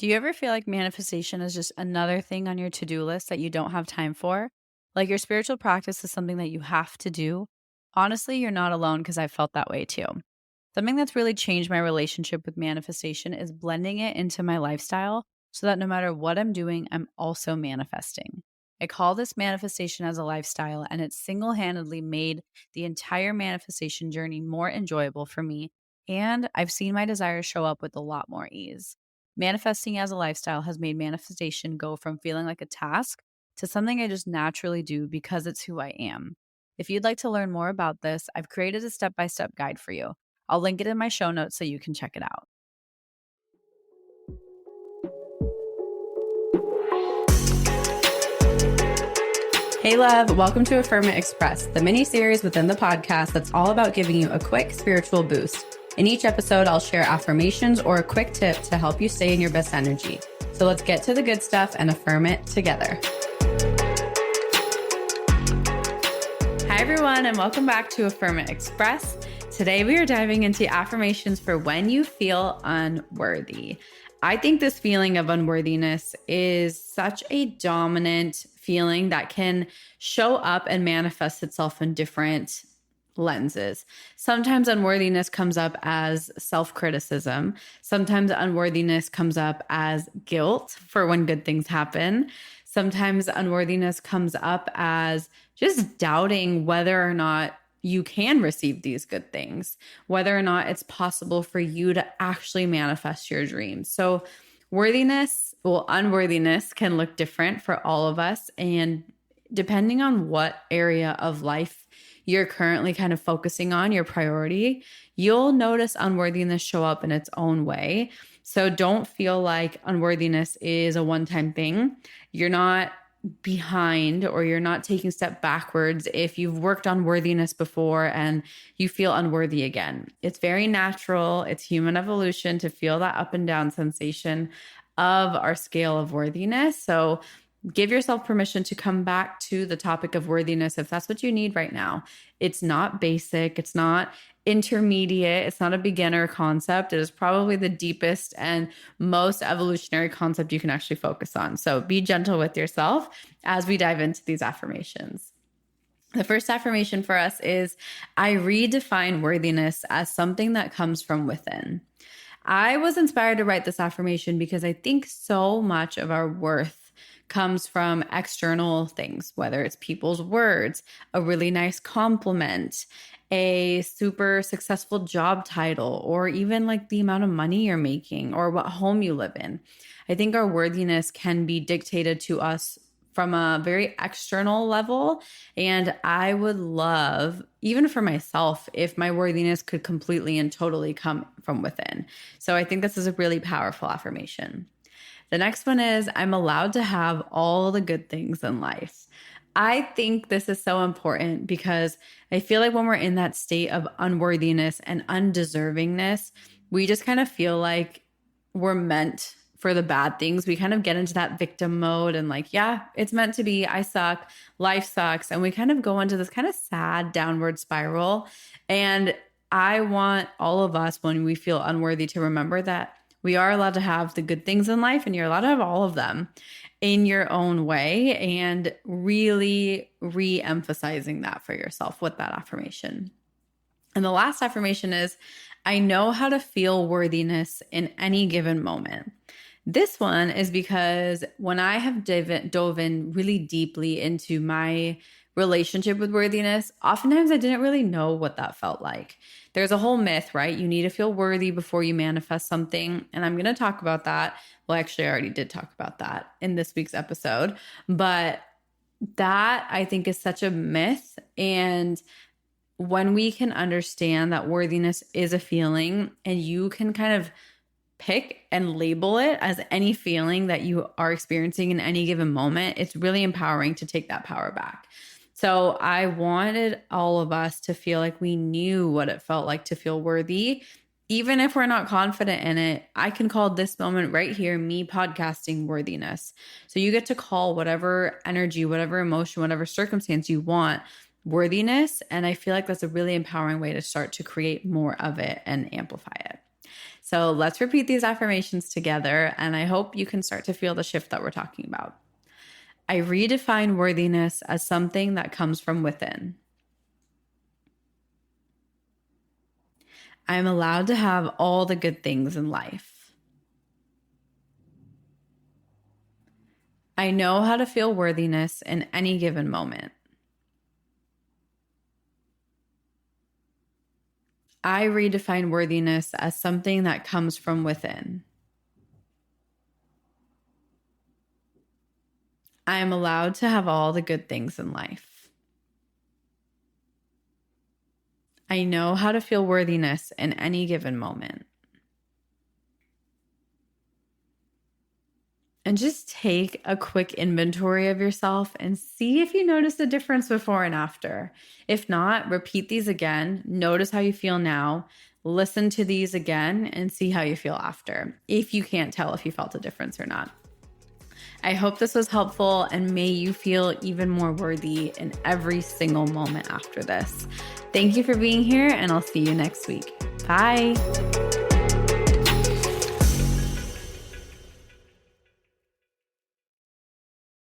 Do you ever feel like manifestation is just another thing on your to-do list that you don't have time for? Like your spiritual practice is something that you have to do? Honestly, you're not alone because I felt that way too. Something that's really changed my relationship with manifestation is blending it into my lifestyle so that no matter what I'm doing, I'm also manifesting. I call this manifestation as a lifestyle, and it's single handedly made the entire manifestation journey more enjoyable for me. And I've seen my desires show up with a lot more ease. Manifesting as a lifestyle has made manifestation go from feeling like a task to something I just naturally do because it's who I am. If you'd like to learn more about this, I've created a step by step guide for you. I'll link it in my show notes so you can check it out. Hey, love, welcome to Affirm It Express, the mini series within the podcast that's all about giving you a quick spiritual boost. In each episode, I'll share affirmations or a quick tip to help you stay in your best energy. So let's get to the good stuff and affirm it together. Hi, everyone, and welcome back to Affirm It Express. Today, we are diving into affirmations for when you feel unworthy. I think this feeling of unworthiness is such a dominant feeling that can show up and manifest itself in different lenses. Sometimes unworthiness comes up as self-criticism. Sometimes unworthiness comes up as guilt for when good things happen. Sometimes unworthiness comes up as just doubting whether or not you can receive these good things, whether or not it's possible for you to actually manifest your dreams. So unworthiness can look different for all of us. And depending on what area of life you're currently kind of focusing on, your priority, you'll notice unworthiness show up in its own way. So don't feel like unworthiness is a one-time thing. You're not behind, or you're not taking a step backwards if you've worked on worthiness before and you feel unworthy again. It's very natural. It's human evolution to feel that up and down sensation of our scale of worthiness. So give yourself permission to come back to the topic of worthiness if that's what you need right now. It's not basic. It's not intermediate. It's not a beginner concept. It is probably the deepest and most evolutionary concept you can actually focus on. So be gentle with yourself as we dive into these affirmations. The first affirmation for us is, I redefine worthiness as something that comes from within. I was inspired to write this affirmation because I think so much of our worth comes from external things, whether it's people's words, a really nice compliment, a super successful job title, or even like the amount of money you're making or what home you live in. I think our worthiness can be dictated to us from a very external level. And I would love, even for myself, if my worthiness could completely and totally come from within. So I think this is a really powerful affirmation. The next one is, I'm allowed to have all the good things in life. I think this is so important because I feel like when we're in that state of unworthiness and undeservingness, we just kind of feel like we're meant for the bad things. We kind of get into that victim mode and like, yeah, it's meant to be. I suck. Life sucks. And we kind of go into this kind of sad downward spiral. And I want all of us, when we feel unworthy, to remember that we are allowed to have the good things in life, and you're allowed to have all of them in your own way, and really re-emphasizing that for yourself with that affirmation. And the last affirmation is, I know how to feel worthiness in any given moment. This one is because when I have dove in really deeply into my relationship with worthiness, oftentimes I didn't really know what that felt like. There's a whole myth, right? You need to feel worthy before you manifest something. And I'm going to talk about that. Well, actually, I already did talk about that in this week's episode. But that, I think, is such a myth. And when we can understand that worthiness is a feeling, and you can kind of pick and label it as any feeling that you are experiencing in any given moment, it's really empowering to take that power back. So I wanted all of us to feel like we knew what it felt like to feel worthy. Even if we're not confident in it, I can call this moment right here me podcasting worthiness. So you get to call whatever energy, whatever emotion, whatever circumstance you want worthiness. And I feel like that's a really empowering way to start to create more of it and amplify it. So let's repeat these affirmations together, and I hope you can start to feel the shift that we're talking about. I redefine worthiness as something that comes from within. I am allowed to have all the good things in life. I know how to feel worthiness in any given moment. I redefine worthiness as something that comes from within. I am allowed to have all the good things in life. I know how to feel worthiness in any given moment. And just take a quick inventory of yourself and see if you notice a difference before and after. If not, repeat these again. Notice how you feel now. Listen to these again and see how you feel after, if you can't tell if you felt a difference or not. I hope this was helpful, and may you feel even more worthy in every single moment after this. Thank you for being here, and I'll see you next week. Bye.